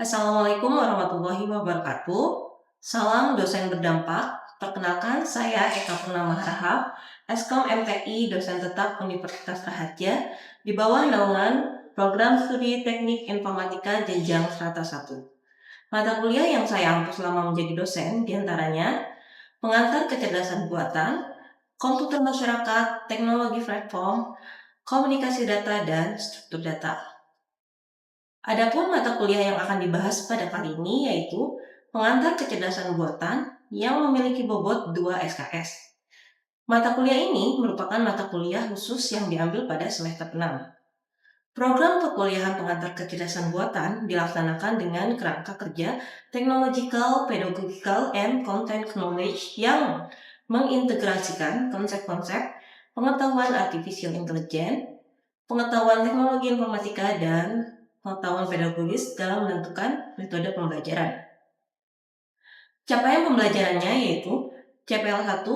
Assalamualaikum warahmatullahi wabarakatuh. Salam dosen berdampak. Perkenalkan, saya Eka Purnama Harahap, Eskom MTI, dosen tetap Universitas Raharja, di bawah naungan Program Studi Teknik Informatika Jenjang Strata 1. Mata kuliah yang saya ampu selama menjadi dosen diantaranya pengantar kecerdasan buatan, komputer masyarakat, teknologi platform, komunikasi data, dan struktur data. Adapun mata kuliah yang akan dibahas pada kali ini yaitu pengantar kecerdasan buatan yang memiliki bobot 2 SKS. Mata kuliah ini merupakan mata kuliah khusus yang diambil pada semester 6. Program perkuliahan pengantar kecerdasan buatan dilaksanakan dengan kerangka kerja Technological, Pedagogical, and Content Knowledge yang mengintegrasikan konsep-konsep pengetahuan artificial intelligence, pengetahuan teknologi informatika, dan pengetahuan pedagogis dalam menentukan metode pembelajaran. Capaian pembelajarannya yaitu CPL 1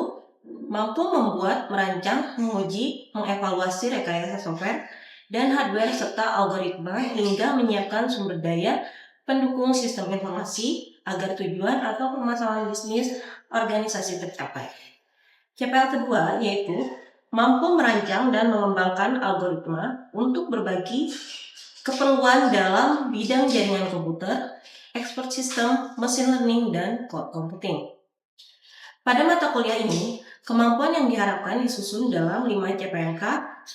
mampu membuat, merancang, menguji, mengevaluasi rekayasa software dan hardware serta algoritma hingga menyiapkan sumber daya pendukung sistem informasi agar tujuan atau permasalahan bisnis organisasi tercapai. CPL kedua yaitu mampu merancang dan mengembangkan algoritma untuk berbagi keperluan dalam bidang jaringan komputer, expert system, machine learning, dan cloud computing. Pada mata kuliah ini, kemampuan yang diharapkan disusun dalam 5 CPMK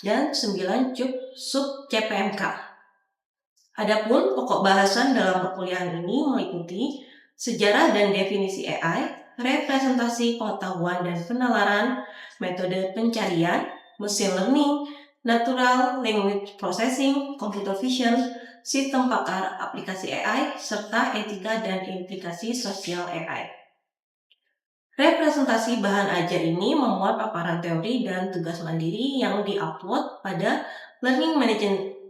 dan 9 sub CPMK. Adapun pokok bahasan dalam perkuliahan ini meliputi sejarah dan definisi AI, representasi pengetahuan dan penalaran, metode pencarian, machine learning, natural language processing, computer vision, sistem pakar aplikasi AI, serta etika dan implikasi sosial AI. Representasi bahan ajar ini memuat paparan teori dan tugas mandiri yang diupload pada Learning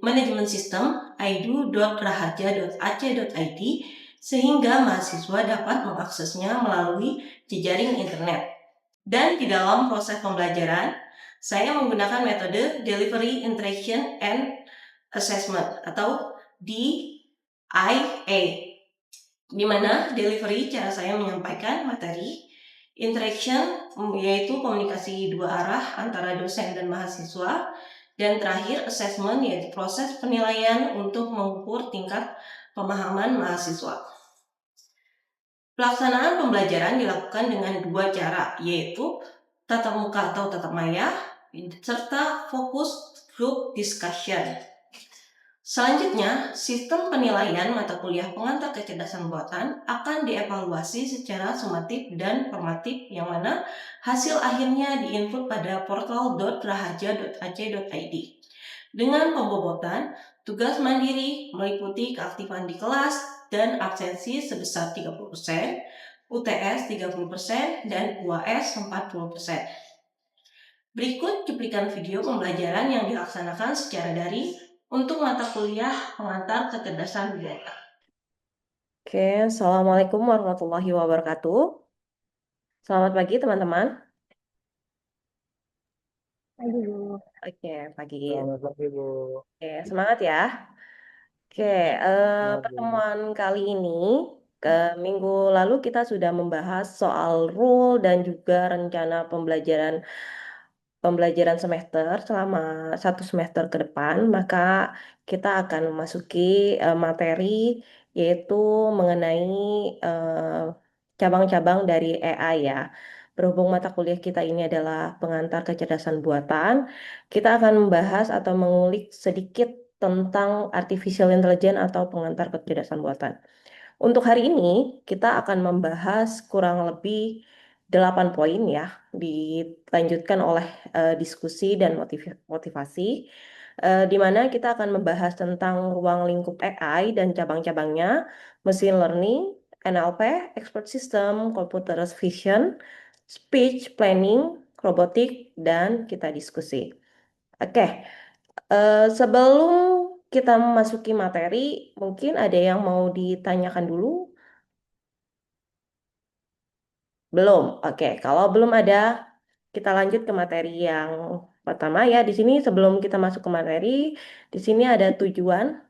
Management System aidu.raharja.ac.id sehingga mahasiswa dapat mengaksesnya melalui jejaring internet. Dan di dalam proses pembelajaran, saya menggunakan metode Delivery, Interaction, and Assessment atau DIA, di mana delivery cara saya menyampaikan materi, interaction yaitu komunikasi dua arah antara dosen dan mahasiswa, dan terakhir assessment yaitu proses penilaian untuk mengukur tingkat pemahaman mahasiswa. Pelaksanaan pembelajaran dilakukan dengan 2 cara, yaitu tatap muka atau tatap maya, serta focus group discussion. Selanjutnya, sistem penilaian mata kuliah pengantar kecerdasan buatan akan dievaluasi secara sumatif dan formatif yang mana hasil akhirnya diinput pada portal.raharja.ac.id. Dengan pembobotan, tugas mandiri meliputi keaktifan di kelas dan absensi sebesar 30%, UTS 30%, dan UAS 40%. Berikut cuplikan video pembelajaran yang dilaksanakan secara daring untuk mata kuliah pengantar kecerdasan buatan. Oke, Assalamualaikum warahmatullahi wabarakatuh. Selamat pagi teman-teman. Pagi, Bu. Oke, pagi. Selamat pagi, Bu. Oke, semangat ya. Oke, Ya, Bu. pertemuan kali ini minggu lalu kita sudah membahas soal rule dan juga rencana pembelajaran semester selama 1 semester ke depan, maka kita akan memasuki materi yaitu mengenai cabang-cabang dari AI ya. Berhubung mata kuliah kita ini adalah pengantar kecerdasan buatan, kita akan membahas atau mengulik sedikit tentang artificial intelligence atau pengantar kecerdasan buatan. Untuk hari ini, kita akan membahas kurang lebih 8 poin ya, dilanjutkan oleh diskusi dan motivasi, di mana kita akan membahas tentang ruang lingkup AI dan cabang-cabangnya, machine learning, NLP, expert system, computer vision, speech planning, robotik, dan kita diskusi. Oke, sebelum kita memasuki materi, mungkin ada yang mau ditanyakan dulu? Belum. Oke, kalau belum ada, kita lanjut ke materi yang pertama ya. Di sini sebelum kita masuk ke materi, di sini ada tujuan.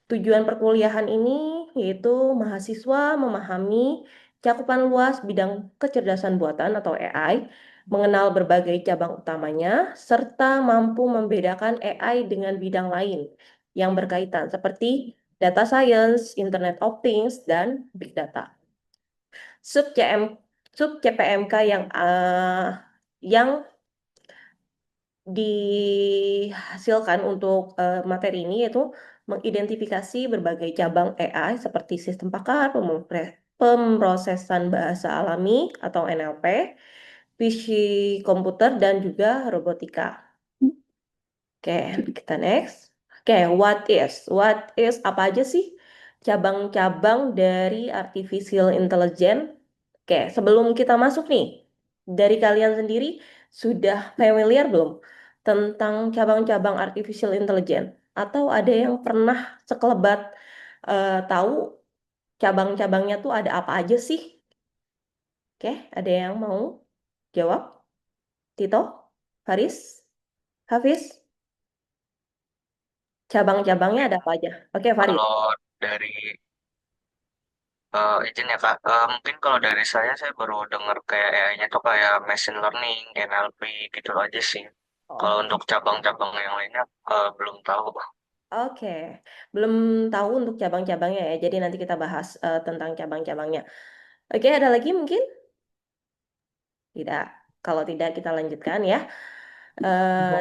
Tujuan perkuliahan ini yaitu mahasiswa memahami cakupan luas bidang kecerdasan buatan atau AI, mengenal berbagai cabang utamanya, serta mampu membedakan AI dengan bidang lain yang berkaitan seperti data science, Internet of Things, dan big data. Sub CM, sub CPMK yang dihasilkan untuk materi ini yaitu mengidentifikasi berbagai cabang AI seperti sistem pakar, pemrosesan bahasa alami atau NLP, visi komputer, dan juga robotika. Oke, kita next. Oke, what is? What is apa aja sih cabang-cabang dari artificial intelligence? Oke, sebelum kita masuk nih, dari kalian sendiri sudah familiar belum tentang cabang-cabang artificial intelligence? Atau ada yang pernah sekelebat tahu cabang-cabangnya tuh ada apa aja sih? Oke, ada yang mau jawab? Tito? Haris? Hafiz? Cabang-cabangnya ada apa aja? Oke, Farid. Kalau dari izin ya Kak, mungkin kalau dari saya baru dengar kayak AI-nya tuh kayak machine learning, NLP gitu aja sih. Kalau Oke, untuk cabang-cabang yang lainnya belum tahu. oke. Belum tahu untuk cabang-cabangnya ya. Jadi nanti kita bahas tentang cabang-cabangnya. Oke, ada lagi mungkin? Tidak. Kalau tidak kita lanjutkan ya.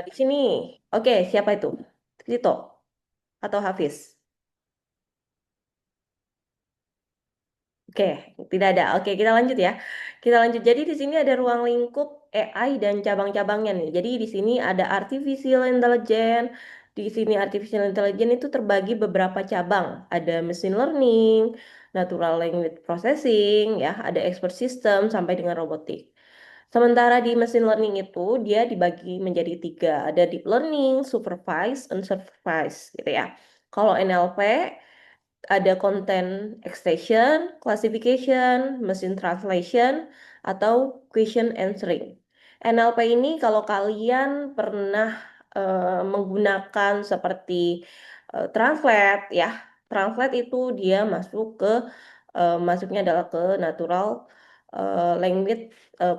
Di sini. Oke, siapa itu? Tito atau Hafiz? Oke, tidak ada. Oke, kita lanjut ya. Kita lanjut. Jadi di sini ada ruang lingkup AI dan cabang-cabangnya nih. Jadi di sini ada artificial intelligence. Di sini artificial intelligence itu terbagi beberapa cabang. Ada machine learning, natural language processing, ya, ada expert system sampai dengan robotik. Sementara di machine learning itu dia dibagi menjadi tiga. Ada deep learning, supervised, unsupervised gitu ya. Kalau NLP ada content extraction, classification, machine translation, atau question answering. NLP ini kalau kalian pernah menggunakan seperti translate ya, translate itu dia masuknya adalah ke natural language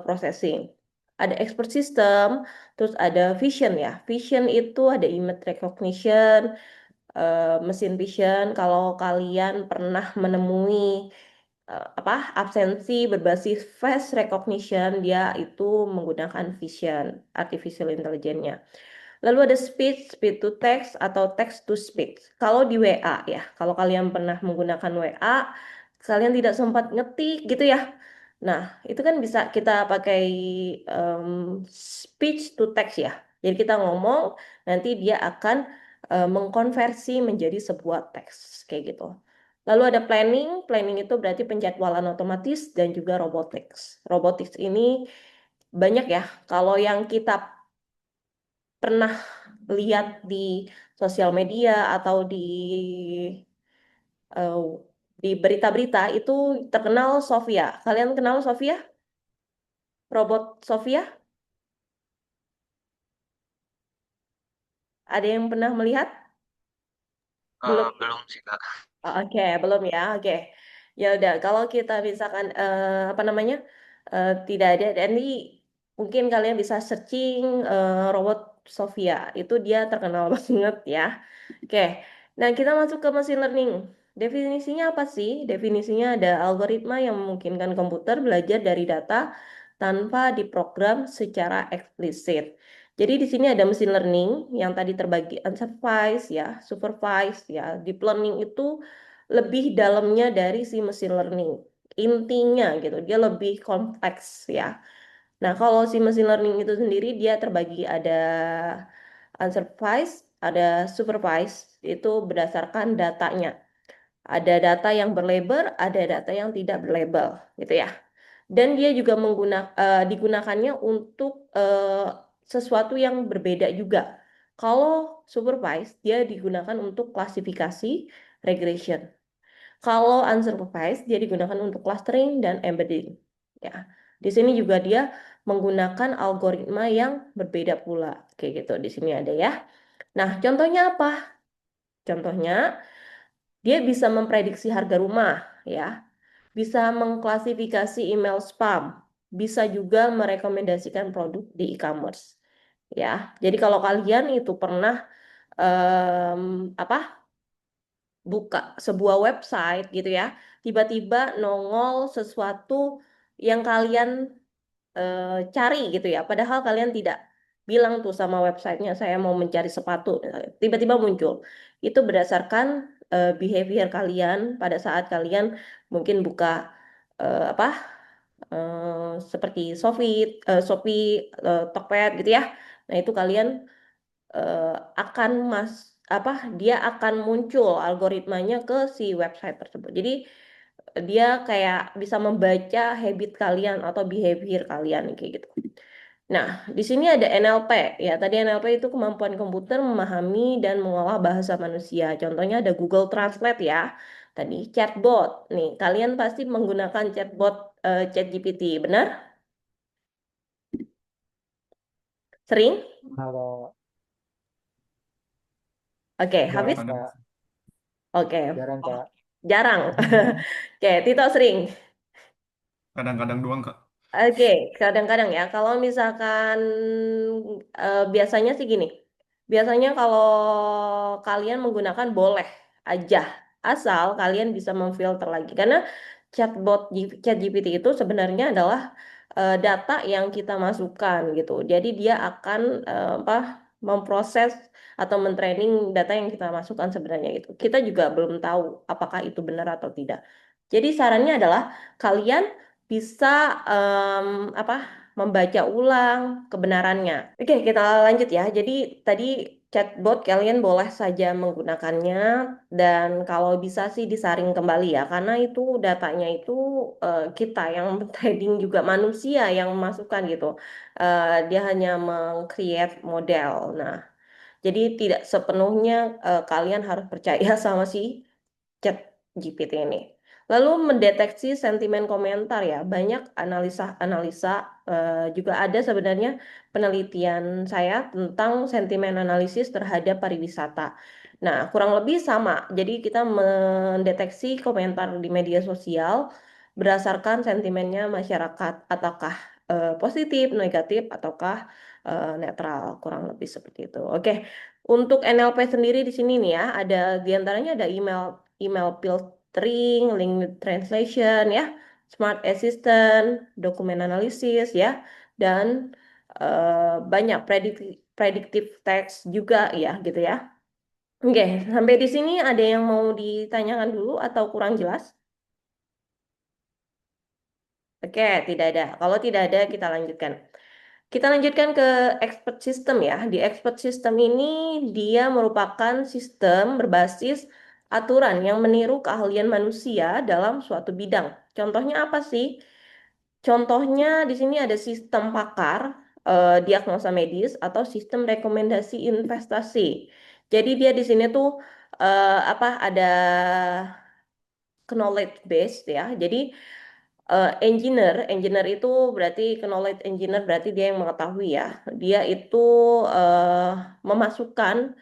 processing. Ada expert system, terus ada vision ya. Vision itu ada image recognition, mesin vision. Kalau kalian pernah menemui absensi berbasis face recognition, dia itu menggunakan vision artificial intelligence-nya. Lalu ada speech, speech to text atau text to speech. Kalau di WA ya, kalau kalian pernah menggunakan WA, kalian tidak sempat ngetik gitu ya. Nah, itu kan bisa kita pakai speech to text ya. Jadi kita ngomong, nanti dia akan mengkonversi menjadi sebuah teks kayak gitu. Lalu ada planning, planning itu berarti penjadwalan otomatis dan juga robotics. Robotics ini banyak ya. Kalau yang kita pernah lihat di sosial media atau eh, di berita-berita itu terkenal Sofia. Kalian kenal Sofia? Robot Sofia? Ada yang pernah melihat? Belum. Belum sih Kak. Oh, oke, belum ya. Oke. Ya udah, kalau kita misalkan apa namanya? Tidak ada dan ini mungkin kalian bisa searching robot Sofia. Itu dia terkenal banget ya. Oke. Nah, kita masuk ke machine learning. Definisinya apa sih? Definisinya ada algoritma yang memungkinkan komputer belajar dari data tanpa diprogram secara eksplisit. Jadi di sini ada machine learning yang tadi terbagi unsupervised ya, supervised ya. Deep learning itu lebih dalamnya dari si machine learning. Intinya gitu, dia lebih kompleks ya. Nah, kalau si machine learning itu sendiri dia terbagi ada unsupervised, ada supervised, itu berdasarkan datanya. Ada data yang berlabel, ada data yang tidak berlabel, gitu ya. Dan dia juga digunakannya untuk sesuatu yang berbeda juga. Kalau supervised, dia digunakan untuk klasifikasi regression. Kalau unsupervised, dia digunakan untuk clustering dan embedding. Ya, di sini juga dia menggunakan algoritma yang berbeda pula. Kayak gitu, di sini ada ya. Nah, contohnya apa? Contohnya Dia bisa memprediksi harga rumah, ya. Bisa mengklasifikasi email spam, bisa juga merekomendasikan produk di e-commerce, ya. Jadi kalau kalian itu pernah apa buka sebuah website gitu ya, tiba-tiba nongol sesuatu yang kalian cari gitu ya, padahal kalian tidak bilang tuh sama websitenya saya mau mencari sepatu, tiba-tiba muncul. Itu berdasarkan behavior kalian pada saat kalian mungkin buka apa seperti Shopee, Tokped gitu ya. Nah itu kalian eh, akan apa dia akan muncul algoritmanya ke si website tersebut. Jadi dia kayak bisa membaca habit kalian atau behavior kalian kayak gitu. Nah, di sini ada NLP ya. Tadi NLP itu kemampuan komputer memahami dan mengolah bahasa manusia. Contohnya ada Google Translate ya. Tadi chatbot. Nih, kalian pasti menggunakan chatbot ChatGPT, benar? Sering? Kalau Oke, Hafiz? jarang Kak, Oke, jarang Kak. jarang. Oke, Tito sering. Kadang-kadang doang, Kak. Oke, kadang-kadang ya. Kalau misalkan biasanya sih gini. Biasanya kalau kalian menggunakan boleh aja, asal kalian bisa memfilter lagi. Karena ChatGPT itu sebenarnya adalah data yang kita masukkan gitu. Jadi dia akan apa memproses atau mentraining data yang kita masukkan sebenarnya itu. Kita juga belum tahu apakah itu benar atau tidak. Jadi sarannya adalah kalian bisa apa membaca ulang kebenarannya. Oke, kita lanjut ya. Jadi tadi chatbot kalian boleh saja menggunakannya dan kalau bisa sih disaring kembali ya, karena itu datanya itu kita yang trading juga manusia yang memasukkan gitu. Dia hanya meng-create model. Nah, jadi tidak sepenuhnya kalian harus percaya sama si Chat GPT ini. Lalu mendeteksi sentimen komentar ya. Banyak analisa-analisa juga ada sebenarnya penelitian saya tentang sentimen analisis terhadap pariwisata. Nah, kurang lebih sama. Jadi kita mendeteksi komentar di media sosial berdasarkan sentimennya masyarakat, apakah positif, negatif, ataukah netral, kurang lebih seperti itu. Oke, untuk NLP sendiri di sini nih ya, ada diantaranya ada email filtering, link translation ya, smart assistant, dokumen analisis ya, dan banyak predictive text juga ya gitu ya. Oke, sampai di sini ada yang mau ditanyakan dulu atau kurang jelas? Oke, tidak ada. Kalau tidak ada, kita lanjutkan. Kita lanjutkan ke expert system ya. Di expert system ini dia merupakan sistem berbasis aturan yang meniru keahlian manusia dalam suatu bidang. Contohnya apa sih? Contohnya di sini ada sistem pakar, diagnosa medis atau sistem rekomendasi investasi. Jadi dia di sini tuh apa ada knowledge based ya. Jadi engineer itu berarti knowledge engineer berarti dia yang mengetahui ya. Dia itu eh, memasukkan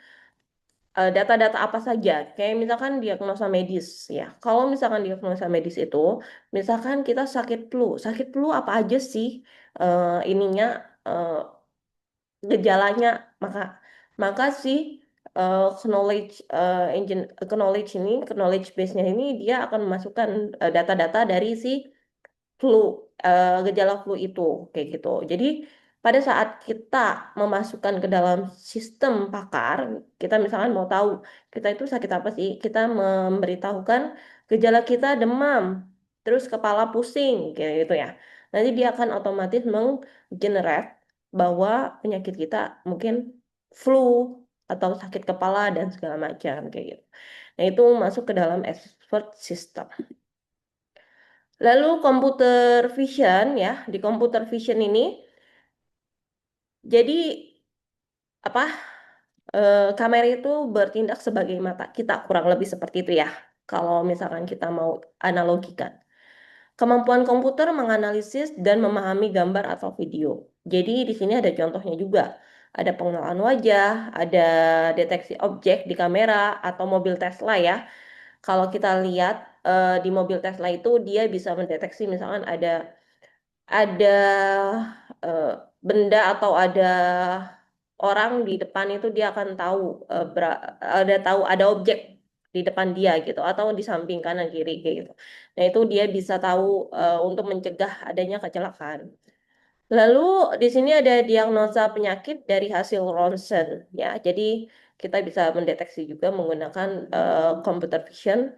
data-data apa saja. Kayak misalkan diagnosa medis ya. Kalau misalkan diagnosa medis itu, misalkan kita sakit flu apa aja sih ininya eh, gejalanya, maka maka sih knowledge base-nya ini dia akan memasukkan data-data dari si flu, gejala flu itu kayak gitu. Jadi pada saat kita memasukkan ke dalam sistem pakar, kita misalkan mau tahu kita itu sakit apa sih, kita memberitahukan gejala kita demam, terus kepala pusing kayak gitu ya. Nanti dia akan otomatis menggenerate bahwa penyakit kita mungkin flu atau sakit kepala dan segala macam kayak gitu. Nah, itu masuk ke dalam expert system. Lalu computer vision ya, di computer vision ini jadi apa? Kamera itu bertindak sebagai mata kita, kurang lebih seperti itu ya. Kalau misalkan kita mau analogikan. Kemampuan komputer menganalisis dan memahami gambar atau video. Jadi di sini ada contohnya juga. Ada pengenalan wajah, ada deteksi objek di kamera atau mobil Tesla ya. Kalau kita lihat di mobil Tesla itu dia bisa mendeteksi misalkan ada eh, benda atau ada orang di depan itu dia akan tahu ada objek di depan dia gitu atau di samping kanan kiri kayak gitu. Nah, itu dia bisa tahu untuk mencegah adanya kecelakaan. Lalu di sini ada diagnosa penyakit dari hasil ronsen ya. Jadi kita bisa mendeteksi juga menggunakan computer vision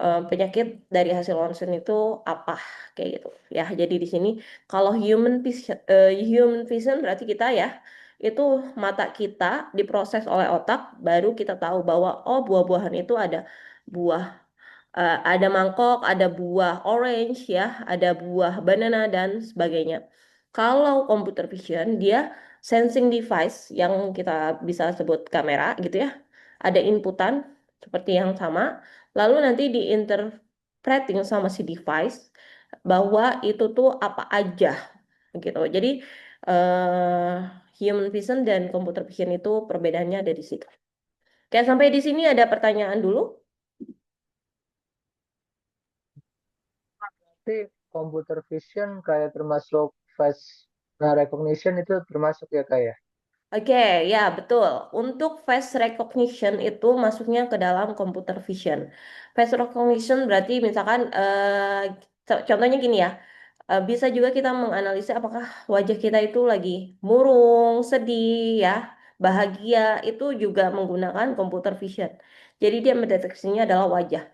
penyakit dari hasil ronsen itu apa kayak gitu ya. Jadi di sini kalau human vision berarti kita ya itu mata kita diproses oleh otak baru kita tahu bahwa oh buah-buahan itu ada buah ada mangkok, ada buah orange ya, ada buah banana dan sebagainya. Kalau computer vision dia sensing device yang kita bisa sebut kamera gitu ya. Ada inputan seperti yang sama, lalu nanti diinterpreting sama si device bahwa itu tuh apa aja gitu. Jadi eh, human vision dan computer vision itu perbedaannya ada di situ. Oke, sampai di sini ada pertanyaan dulu. Berarti computer vision kayak termasuk face recognition itu termasuk ya kayak. Oke, ya betul. Untuk face recognition itu masuknya ke dalam computer vision. Face recognition berarti misalkan contohnya gini ya. Bisa juga kita menganalisa apakah wajah kita itu lagi murung, sedih, ya, bahagia, itu juga menggunakan computer vision. Jadi dia mendeteksinya adalah wajah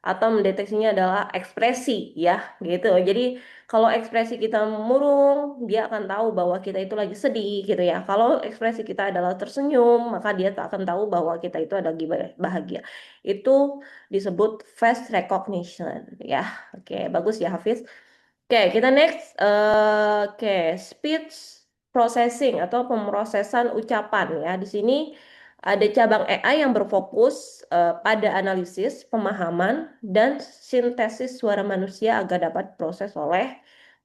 atau mendeteksinya adalah ekspresi, ya, gitu. Jadi kalau ekspresi kita murung, dia akan tahu bahwa kita itu lagi sedih, gitu ya. Kalau ekspresi kita adalah tersenyum, maka dia akan tahu bahwa kita itu ada bahagia. Itu disebut face recognition, ya. Oke, bagus ya Hafiz. Oke, kita next. Oke, speech processing atau pemrosesan ucapan ya. Di sini ada cabang AI yang berfokus pada analisis, pemahaman, dan sintesis suara manusia agar dapat diproses oleh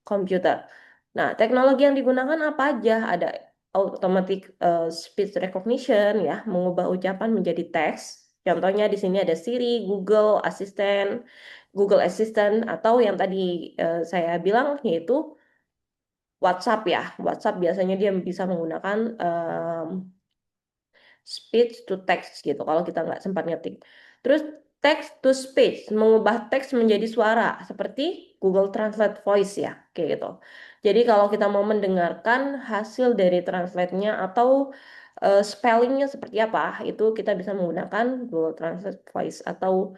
komputer. Nah, teknologi yang digunakan apa aja? Ada automatic speech recognition ya, mengubah ucapan menjadi teks. Contohnya di sini ada Siri, Google Assistant atau yang tadi saya bilang yaitu WhatsApp ya. WhatsApp biasanya dia bisa menggunakan speech to text gitu kalau kita nggak sempat ngetik. Terus text to speech, mengubah teks menjadi suara seperti Google Translate Voice ya, kayak gitu. Jadi kalau kita mau mendengarkan hasil dari translate-nya atau spellingnya seperti apa, itu kita bisa menggunakan Google Translate Voice atau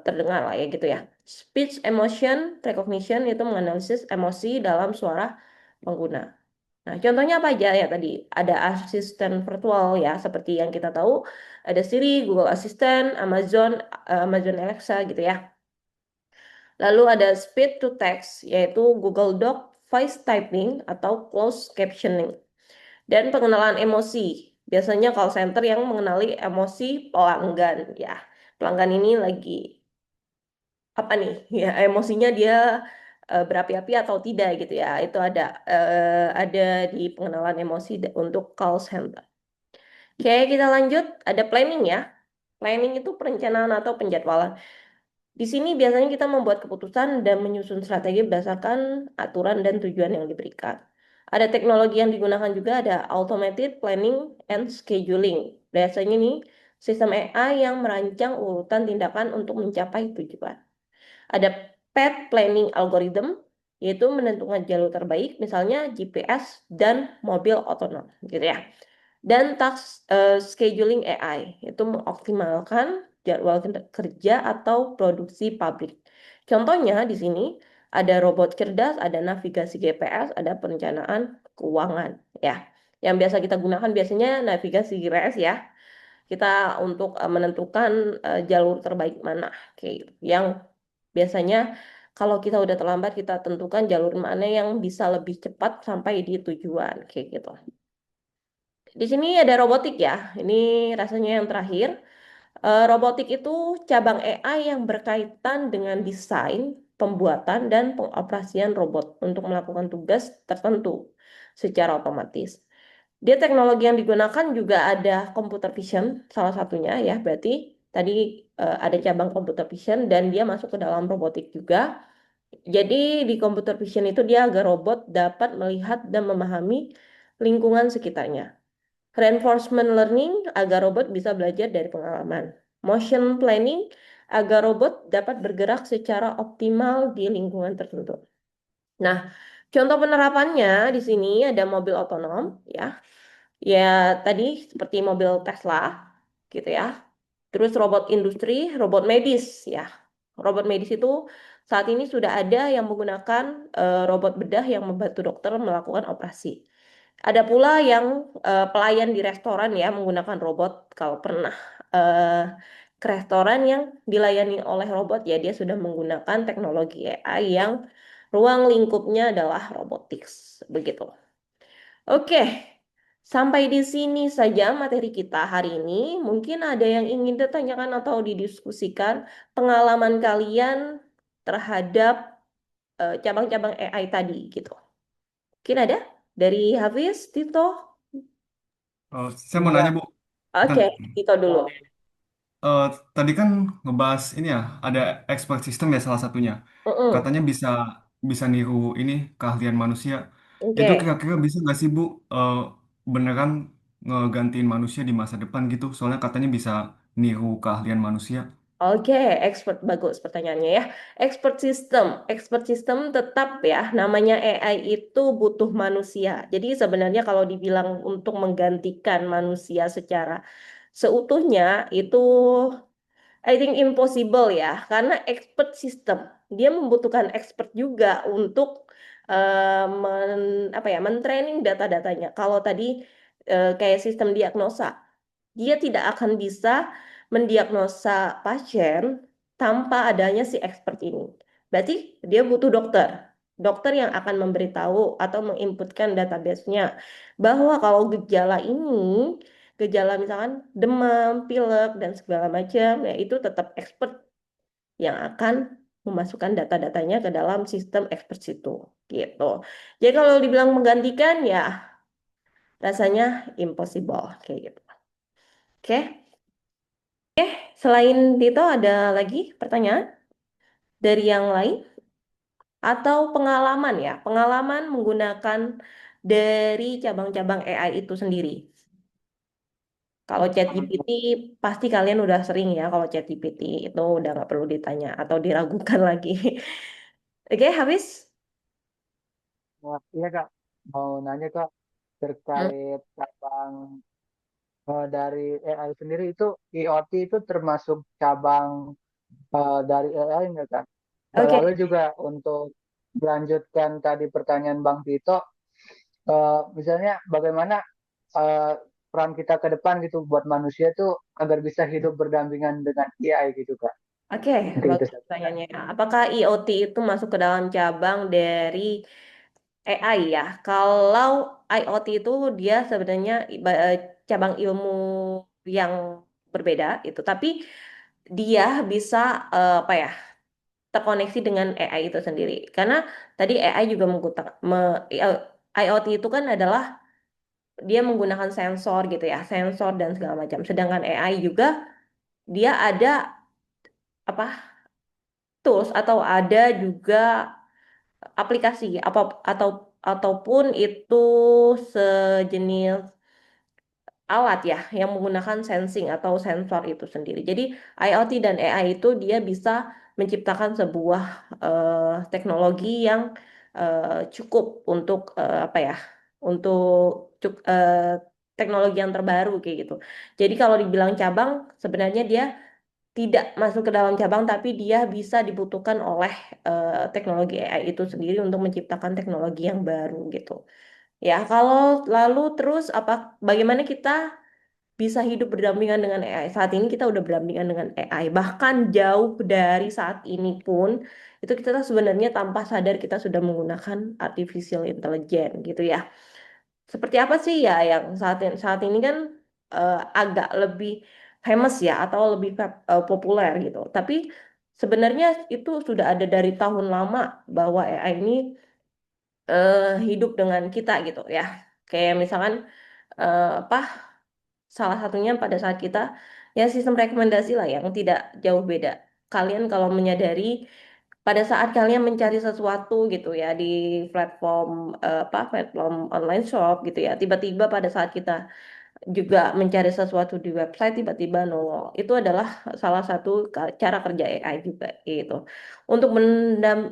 terdengar lah ya gitu ya. Speech emotion recognition itu menganalisis emosi dalam suara pengguna. Nah, contohnya apa aja ya tadi? Ada asisten virtual ya, seperti yang kita tahu, ada Siri, Google Assistant, Amazon Alexa gitu ya. Lalu ada speech to text, yaitu Google Doc, voice typing, atau closed captioning. Dan pengenalan emosi, biasanya call center yang mengenali emosi pelanggan ya. Pelanggan ini lagi apa nih? Ya, emosinya dia berapi-api atau tidak gitu ya. Itu ada di pengenalan emosi untuk call center. Oke, kita lanjut. Ada planning ya. Planning itu perencanaan atau penjadwalan. Di sini biasanya kita membuat keputusan dan menyusun strategi berdasarkan aturan dan tujuan yang diberikan. Ada teknologi yang digunakan juga ada automated planning and scheduling. Biasanya nih sistem AI yang merancang urutan tindakan untuk mencapai tujuan. Ada path planning algorithm, yaitu menentukan jalur terbaik, misalnya GPS dan mobil otonom, gitu ya. Dan task scheduling AI, itu mengoptimalkan jadwal kerja atau produksi pabrik. Contohnya di sini ada robot cerdas, ada navigasi GPS, ada perencanaan keuangan, ya. Yang biasa kita gunakan biasanya navigasi GPS ya. Kita untuk menentukan jalur terbaik mana, kayak gitu. Yang biasanya kalau kita udah terlambat, kita tentukan jalur mana yang bisa lebih cepat sampai di tujuan, kayak gitu. Di sini ada robotik ya. Ini rasanya yang terakhir. Robotik itu cabang AI yang berkaitan dengan desain, pembuatan, dan pengoperasian robot untuk melakukan tugas tertentu secara otomatis. Dia teknologi yang digunakan juga ada computer vision, salah satunya ya, berarti Tadi ada cabang computer vision dan dia masuk ke dalam robotik juga. Jadi di computer vision itu dia agar robot dapat melihat dan memahami lingkungan sekitarnya. Reinforcement learning agar robot bisa belajar dari pengalaman. Motion planning agar robot dapat bergerak secara optimal di lingkungan tertentu. Nah, contoh penerapannya di sini ada mobil otonom, ya. Ya, tadi seperti mobil Tesla, gitu ya. Terus robot industri, robot medis, ya. Robot medis itu saat ini sudah ada yang menggunakan robot bedah yang membantu dokter melakukan operasi. Ada pula yang pelayan di restoran ya menggunakan robot. Kalau pernah eh, ke restoran yang dilayani oleh robot ya dia sudah menggunakan teknologi AI yang ruang lingkupnya adalah robotics. Begitu. Oke, sampai di sini saja materi kita hari ini. Mungkin ada yang ingin ditanyakan atau didiskusikan pengalaman kalian terhadap cabang-cabang AI tadi gitu. Mungkin ada dari Hafiz, Tito. Saya mau nanya Iya, Bu, Oke, Tan- Tito dulu. oh, eh, tadi kan ngebahas ini ya, ada expert system ya salah satunya. Mm-mm. Katanya bisa bisa niru ini keahlian manusia. Itu Oke, kira-kira bisa nggak sih Bu, beneran ngegantiin manusia di masa depan gitu? Soalnya katanya bisa niru keahlian manusia. oke, expert bagus pertanyaannya ya. Expert system tetap ya. Namanya AI itu butuh manusia. Jadi sebenarnya kalau dibilang untuk menggantikan manusia secara seutuhnya itu I think impossible ya, karena expert system dia membutuhkan expert juga untuk apa ya, mentraining data-datanya. Kalau tadi kayak sistem diagnosa, dia tidak akan bisa mendiagnosa pasien tanpa adanya si expert ini. Berarti dia butuh dokter. Dokter yang akan memberitahu atau menginputkan database-nya bahwa kalau gejala ini, gejala misalkan demam, pilek, dan segala macam, ya itu tetap expert yang akan memasukkan data-datanya ke dalam sistem expert situ. Gitu. Jadi kalau dibilang menggantikan, ya rasanya impossible. Kayak gitu. Oke. Selain itu ada lagi pertanyaan dari yang lain atau pengalaman ya, pengalaman menggunakan dari cabang-cabang AI itu sendiri. Kalau ChatGPT pasti kalian udah sering ya kalau ChatGPT itu udah nggak perlu ditanya atau diragukan lagi. Oke, habis? iya Kak, mau nanya Kak Hmm, terkait cabang dari AI sendiri itu IoT itu termasuk cabang dari AI nggak Kak? Oke, Lalu juga untuk melanjutkan tadi pertanyaan Bang Tito, misalnya bagaimana eh, peran kita ke depan gitu buat manusia tuh agar bisa hidup berdampingan dengan AI gitu Kak. oke, Mungkin itu bagus saja. pertanyaannya. Apakah IoT itu masuk ke dalam cabang dari AI ya? Kalau IoT itu dia sebenarnya cabang ilmu yang berbeda itu, tapi dia bisa apa ya, terkoneksi dengan AI itu sendiri. Karena tadi AI juga menggunakan IoT itu kan adalah dia menggunakan sensor gitu ya, sensor dan segala macam. Sedangkan AI juga dia ada apa, tools atau ada juga aplikasi apa atau ataupun itu sejenis alat ya yang menggunakan sensing atau sensor itu sendiri. Jadi IoT dan AI itu dia bisa menciptakan sebuah teknologi yang cukup untuk apa ya? Untuk teknologi yang terbaru kayak gitu. Jadi kalau dibilang cabang sebenarnya dia tidak masuk ke dalam cabang tapi dia bisa dibutuhkan oleh teknologi AI itu sendiri untuk menciptakan teknologi yang baru gitu. Ya, kalau lalu terus apa bagaimana kita bisa hidup berdampingan dengan AI? Saat ini kita udah berdampingan dengan AI. Bahkan jauh dari saat ini pun itu kita sebenarnya tanpa sadar kita sudah menggunakan artificial intelligence gitu ya. Seperti apa sih ya yang saat ini kan agak lebih famous ya atau lebih populer gitu. Tapi sebenarnya itu sudah ada dari tahun lama bahwa AI ini hidup dengan kita gitu ya. Kayak misalkan apa? Salah satunya pada saat kita ya sistem rekomendasi lah yang tidak jauh beda. Kalian kalau menyadari pada saat kalian mencari sesuatu gitu ya di platform platform online shop gitu ya, tiba-tiba pada saat kita juga mencari sesuatu di website tiba-tiba nongol. Itu adalah salah satu cara kerja AI juga gitu. Untuk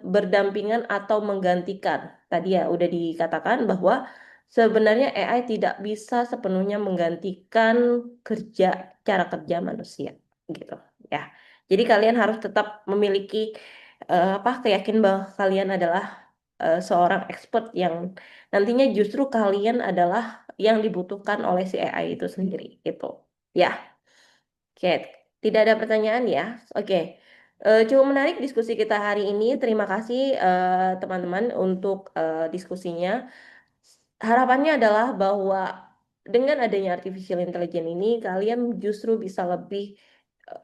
berdampingan atau menggantikan. Tadi ya udah dikatakan bahwa sebenarnya AI tidak bisa sepenuhnya menggantikan cara kerja manusia gitu ya. Jadi kalian harus tetap memiliki keyakinan bahwa kalian adalah seorang expert yang nantinya justru kalian adalah yang dibutuhkan oleh si AI itu sendiri gitu. Ya, oke. Tidak ada pertanyaan ya. Oke. Cukup menarik diskusi kita hari ini. Terima kasih teman-teman untuk diskusinya. Harapannya adalah bahwa dengan adanya artificial intelligence ini kalian justru bisa lebih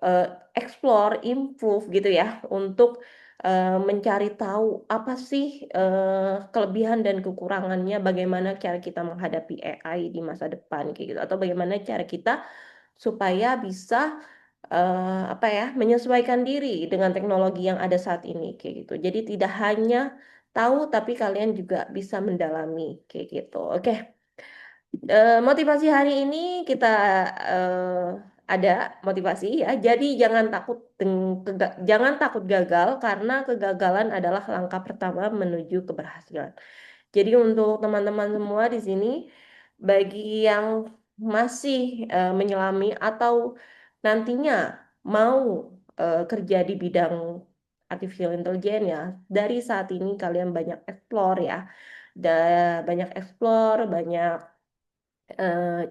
eh, explore, improve gitu ya untuk mencari tahu apa sih kelebihan dan kekurangannya, bagaimana cara kita menghadapi AI di masa depan kayak gitu, atau bagaimana cara kita supaya bisa menyesuaikan diri dengan teknologi yang ada saat ini kayak gitu. Jadi tidak hanya tahu tapi kalian juga bisa mendalami kayak gitu. Oke. Motivasi hari ini kita eh, ada motivasi ya. Jadi jangan takut gagal karena kegagalan adalah langkah pertama menuju keberhasilan. Jadi untuk teman-teman semua di sini, bagi yang masih menyelami atau nantinya mau kerja di bidang artificial intelligence ya, dari saat ini kalian banyak explore ya, banyak explore, banyak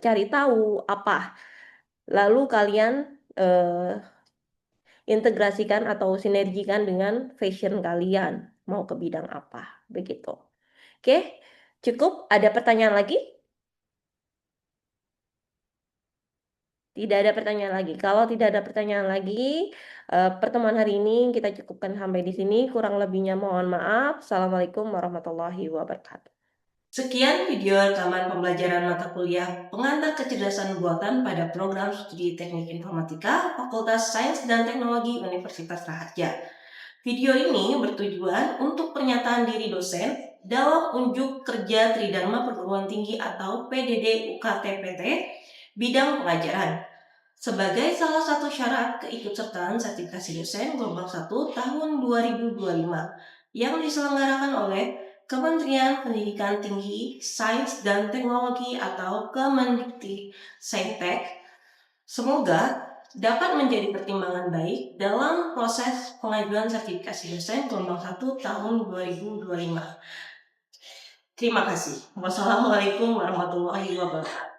cari tahu apa, lalu kalian eh, integrasikan atau sinergikan dengan fashion kalian, mau ke bidang apa, begitu. Oke, cukup. Ada pertanyaan lagi? Tidak ada pertanyaan lagi. Kalau tidak ada pertanyaan lagi, pertemuan hari ini kita cukupkan sampai di sini. Kurang lebihnya mohon maaf. Assalamualaikum warahmatullahi wabarakatuh. Sekian video rekaman pembelajaran mata kuliah pengantar kecerdasan buatan pada program studi Teknik Informatika Fakultas Sains dan Teknologi Universitas Raharja. Video ini bertujuan untuk pernyataan diri dosen dalam unjuk kerja Tridharma Perguruan Tinggi atau PDD UKT-PT bidang pengajaran sebagai salah satu syarat keikutsertaan sertifikasi dosen gelombang 1 tahun 2025 yang diselenggarakan oleh Kementerian Pendidikan Tinggi, Sains dan Teknologi atau Kemendikti Saintek. Semoga dapat menjadi pertimbangan baik dalam proses pengajuan sertifikasi dosen gelombang 1 tahun 2025. Terima kasih. Wassalamualaikum warahmatullahi wabarakatuh.